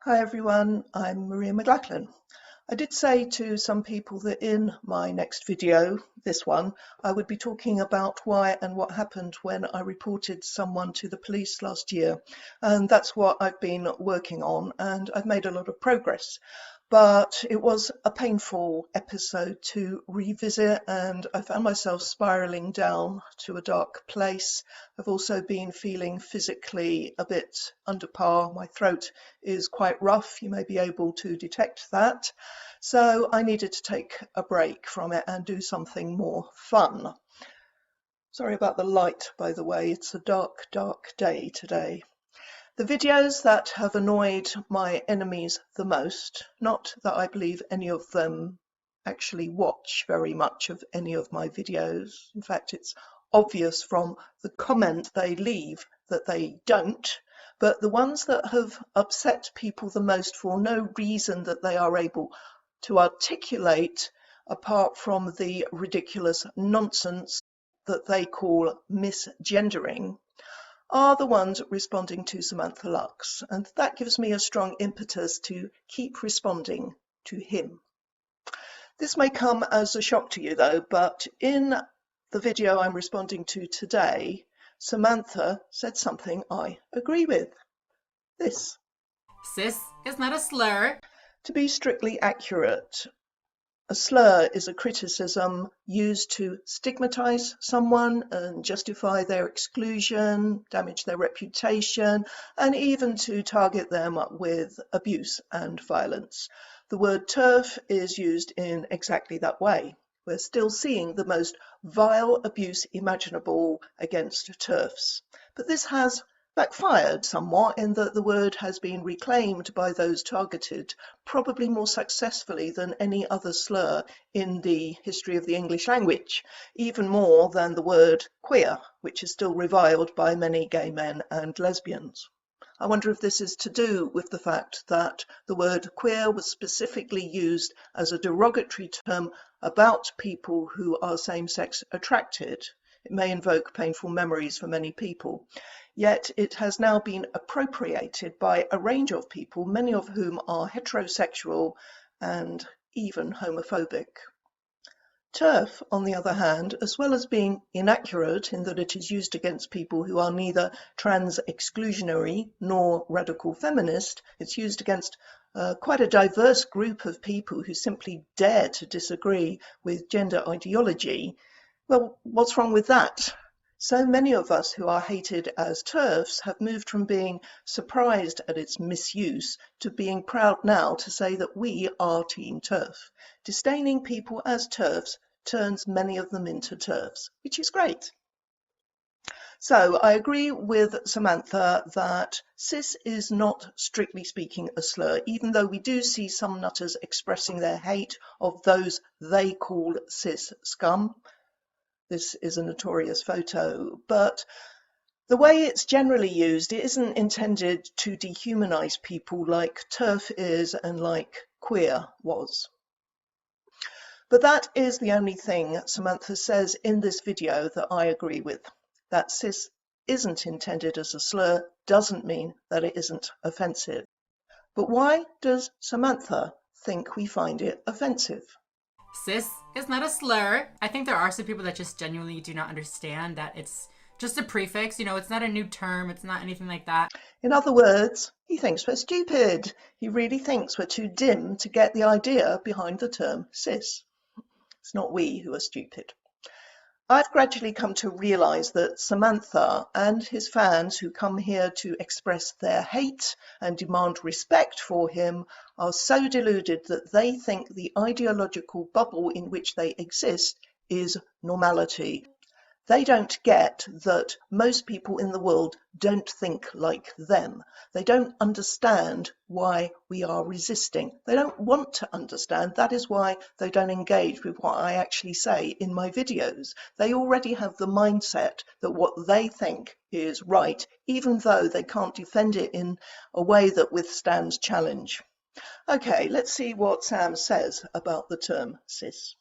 Hi everyone, I'm Maria McLachlan. I did say to some people that in my next video, this one, I would be talking about why and what happened when I reported someone to the police last year. And that's what I've been working on, and I've made a lot of progress. But it was a painful episode to revisit, and I found myself spiraling down to a dark place. I've also been feeling physically a bit under par. My throat is quite rough. You may be able to detect that. So I needed to take a break from it and do something more fun. Sorry about the light, by the way. It's a dark, dark day today. The videos that have annoyed my enemies the most, not that I believe any of them actually watch very much of any of my videos. In fact, it's obvious from the comment they leave that they don't. But the ones that have upset people the most for no reason that they are able to articulate, apart from the ridiculous nonsense that they call misgendering, are the ones responding to Samantha Lux, and that gives me a strong impetus to keep responding to him. This may come as a shock to you though, but in the video I'm responding to today, Samantha said something I agree with. This. Sis is not a slur. To be strictly accurate, a slur is a criticism used to stigmatize someone and justify their exclusion, damage their reputation, and even to target them with abuse and violence. The word TERF is used in exactly that way. We're still seeing the most vile abuse imaginable against TERFs. But this has backfired somewhat in that the word has been reclaimed by those targeted probably more successfully than any other slur in the history of the English language, even more than the word queer, which is still reviled by many gay men and lesbians. I wonder if this is to do with the fact that the word queer was specifically used as a derogatory term about people who are same-sex attracted. It may invoke painful memories for many people. Yet it has now been appropriated by a range of people, many of whom are heterosexual and even homophobic. TERF, on the other hand, as well as being inaccurate in that it is used against people who are neither trans-exclusionary nor radical feminist, it's used against quite a diverse group of people who simply dare to disagree with gender ideology. Well, what's wrong with that? So many of us who are hated as TERFs have moved from being surprised at its misuse to being proud now to say that we are Team TERF. Disdaining people as TERFs turns many of them into TERFs, which is great. So I agree with Samantha that cis is not strictly speaking a slur, even though we do see some nutters expressing their hate of those they call cis scum. This is a notorious photo, but the way it's generally used, it isn't intended to dehumanize people like TERF is and like queer was. But that is the only thing Samantha says in this video that I agree with. That cis isn't intended as a slur doesn't mean that it isn't offensive. But why does Samantha think we find it offensive? Cis is not a slur. I think there are some people that just genuinely do not understand that it's just a prefix. You know, it's not a new term. It's not anything like that. In other words, he thinks we're stupid. He really thinks we're too dim to get the idea behind the term cis. It's not we who are stupid. I've gradually come to realize that Samantha and his fans who come here to express their hate and demand respect for him are so deluded that they think the ideological bubble in which they exist is normality. They don't get that most people in the world don't think like them. They don't understand why we are resisting. They don't want to understand. That is why they don't engage with what I actually say in my videos. They already have the mindset that what they think is right, even though they can't defend it in a way that withstands challenge. Okay, let's see what Sam says about the term cis.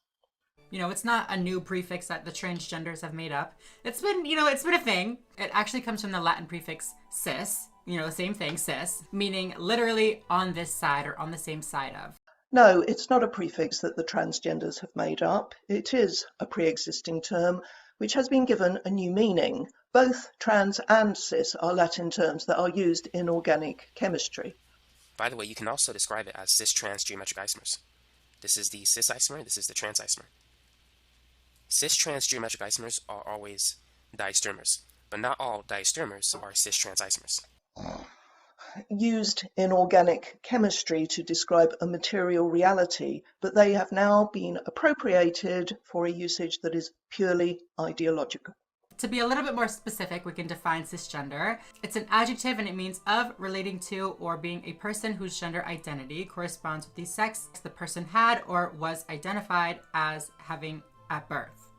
You know, it's not a new prefix that the transgenders have made up. It's been, you know, it's been a thing. It actually comes from the Latin prefix cis, you know, the same thing, cis, meaning literally on this side or on the same side of. No, it's not a prefix that the transgenders have made up. It is a pre-existing term which has been given a new meaning. Both trans and cis are Latin terms that are used in organic chemistry. By the way, you can also describe it as cis-trans geometric isomers. This is the cis isomer, this is the trans isomer. Cis-trans geometric isomers are always diastereomers, but not all diastereomers are cis-trans isomers. Used in organic chemistry to describe a material reality, but they have now been appropriated for a usage that is purely ideological. To be a little bit more specific, we can define cisgender. It's an adjective and it means of, relating to, or being a person whose gender identity corresponds with the sex the person had or was identified as having at birth.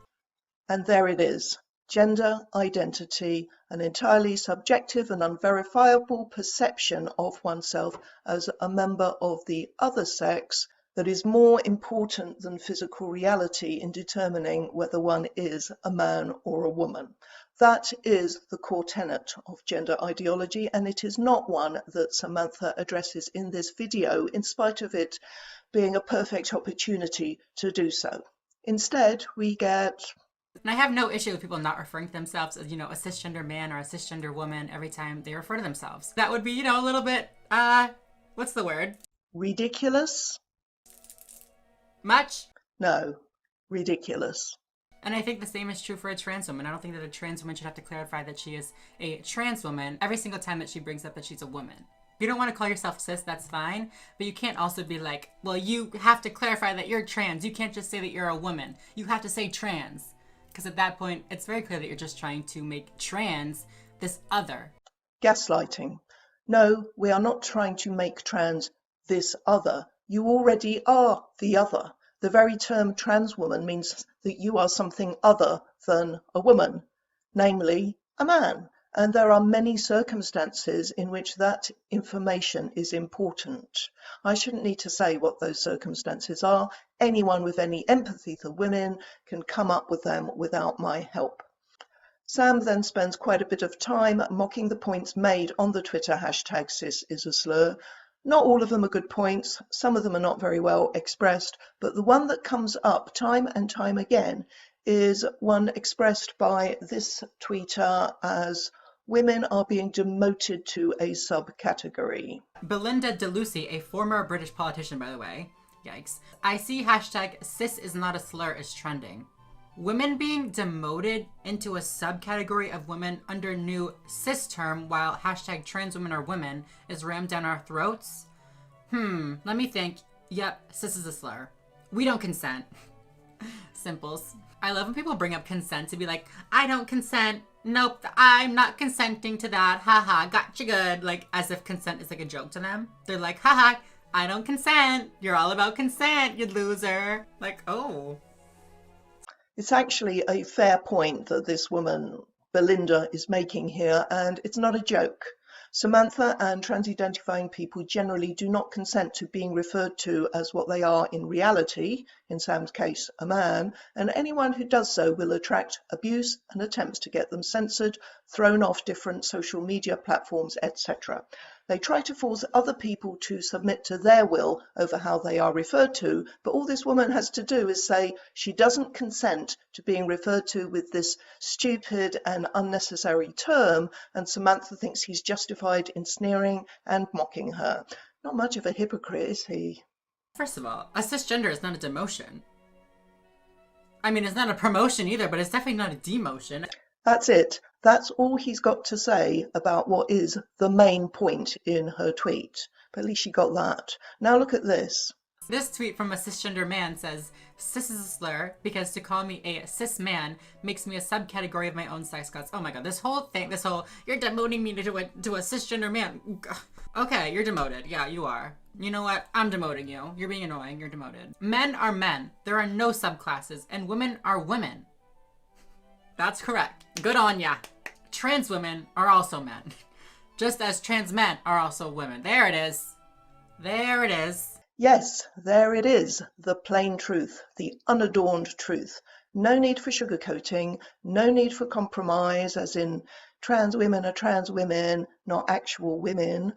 And there it is. Gender identity, an entirely subjective and unverifiable perception of oneself as a member of the other sex that is more important than physical reality in determining whether one is a man or a woman. That is the core tenet of gender ideology, and it is not one that Samantha addresses in this video, in spite of it being a perfect opportunity to do so. Instead, we get... And I have no issue with people not referring to themselves as, you know, a cisgender man or a cisgender woman every time they refer to themselves. That would be, you know, a little bit, what's the word? ridiculous? Much? No, ridiculous. And I think the same is true for a trans woman. I don't think that a trans woman should have to clarify that she is a trans woman every single time that she brings up that she's a woman. If you don't want to call yourself cis, that's fine. But you can't also be like, well, you have to clarify that you're trans. You can't just say that you're a woman. You have to say trans. Because at that point, it's very clear that you're just trying to make trans this other. Gaslighting. No, we are not trying to make trans this other. You already are the other. The very term trans woman means that you are something other than a woman, namely a man. And there are many circumstances in which that information is important. I shouldn't need to say what those circumstances are. Anyone with any empathy for women can come up with them without my help. Sam then spends quite a bit of time mocking the points made on the Twitter hashtag cis is a slur. Not all of them are good points, some of them are not very well expressed, but the one that comes up time and time again is one expressed by this tweeter as women are being demoted to a subcategory. Belinda DeLucy, a former British politician, by the way, yikes. I see hashtag cis is not a slur is trending. Women being demoted into a subcategory of women under new cis term while hashtag trans women or women is rammed down our throats? Let me think. Yep, cis is a slur. We don't consent. Simples. I love when people bring up consent to be like, I don't consent. Nope, I'm not consenting to that. Haha, gotcha good. Like, as if consent is like a joke to them. They're like, haha, I don't consent. You're all about consent, you loser. Like, oh. It's actually a fair point that this woman, Belinda, is making here, and it's not a joke. Samantha and trans-identifying people generally do not consent to being referred to as what they are in reality, in Sam's case, a man, and anyone who does so will attract abuse and attempts to get them censored, thrown off different social media platforms, etc. They try to force other people to submit to their will over how they are referred to, but all this woman has to do is say she doesn't consent to being referred to with this stupid and unnecessary term, and Samantha thinks he's justified in sneering and mocking her. Not much of a hypocrite, is he? First of all, a cisgender is not a demotion. I mean, it's not a promotion either, but it's definitely not a demotion. That's it. That's all he's got to say about what is the main point in her tweet. But at least she got that. Now look at this. This tweet from a cisgender man says, cis is a slur because to call me a cis man makes me a subcategory of my own sex gods. Oh my god, this whole thing, you're demoting me to a cisgender man. Okay, you're demoted. Yeah, you are. You know what? I'm demoting you. You're being annoying. You're demoted. Men are men. There are no subclasses. And women are women. That's correct. Good on ya. Trans women are also men. Just as trans men are also women. There it is. There it is. Yes, there it is, the plain truth, the unadorned truth. No need for sugarcoating, no need for compromise, as in trans women are trans women, not actual women.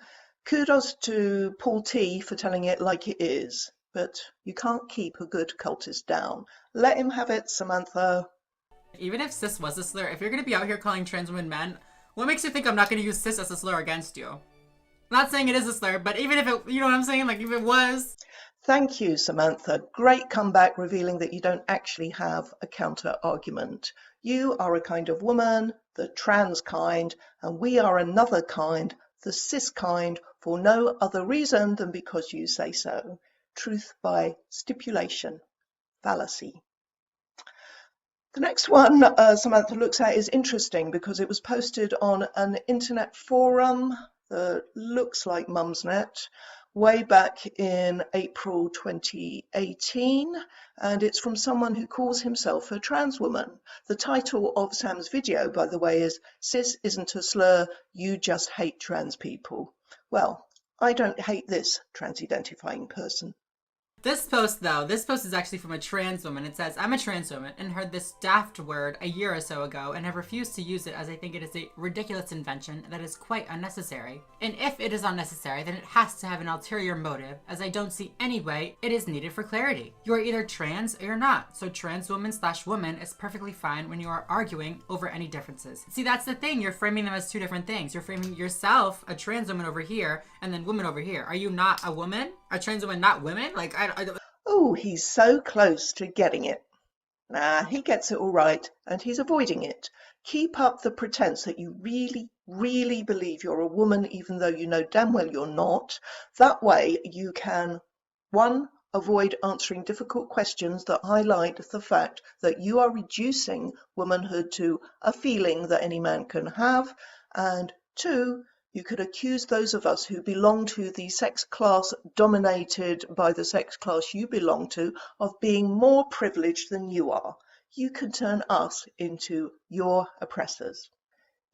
Kudos to Paul T for telling it like it is, but you can't keep a good cultist down. Let him have it, Samantha. Even if cis was a slur, if you're gonna be out here calling trans women men, what makes you think I'm not gonna use cis as a slur against you? I'm not saying it is a slur, but even if it, you know what I'm saying? Like, if it was. Thank you, Samantha. Great comeback revealing that you don't actually have a counter argument. You are a kind of woman, the trans kind, and we are another kind, the cis kind, for no other reason than because you say so. Truth by stipulation. Fallacy. The next one Samantha looks at is interesting because it was posted on an internet forum that looks like Mumsnet way back in April 2018, and it's from someone who calls himself a trans woman. The title of Sam's video, by the way, is "Cis isn't a slur, you just hate trans people." Well, I don't hate this trans-identifying person. This post, though, this post is actually from a trans woman. It says, I'm a trans woman and heard this daft word a year or so ago and have refused to use it as I think it is a ridiculous invention that is quite unnecessary. And if it is unnecessary, then it has to have an ulterior motive, as I don't see any way it is needed for clarity. You are either trans or you're not, so trans woman/woman is perfectly fine when you are arguing over any differences. See, that's the thing, you're framing them as two different things. You're framing yourself, a trans woman over here, and then woman over here. Are you not a woman? Are trans women not women? Like, Oh, he's so close to getting it. Nah, he gets it all right, and he's avoiding it. Keep up the pretense that you really, really believe you're a woman, even though you know damn well you're not. That way you can, one, avoid answering difficult questions that highlight the fact that you are reducing womanhood to a feeling that any man can have, and two, you could accuse those of us who belong to the sex class dominated by the sex class you belong to of being more privileged than you are. You can turn us into your oppressors.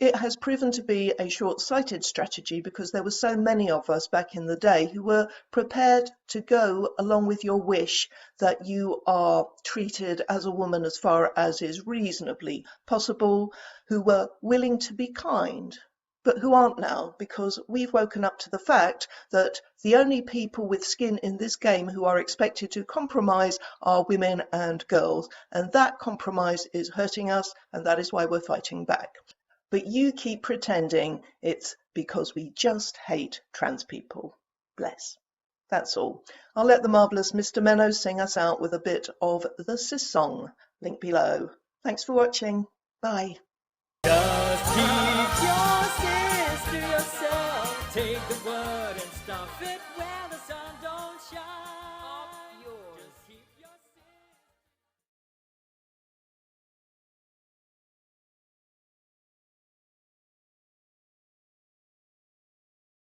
It has proven to be a short-sighted strategy because there were so many of us back in the day who were prepared to go along with your wish that you are treated as a woman as far as is reasonably possible, who were willing to be kind, but who aren't now because we've woken up to the fact that the only people with skin in this game who are expected to compromise are women and girls, and that compromise is hurting us, and that is why we're fighting back. But you keep pretending it's because we just hate trans people. Bless. That's all. I'll let the marvellous Mr. Menno sing us out with a bit of the Cis song. Link below. Thanks for watching. Bye. Just keep your sis to yourself. Take the word and stuff it where the sun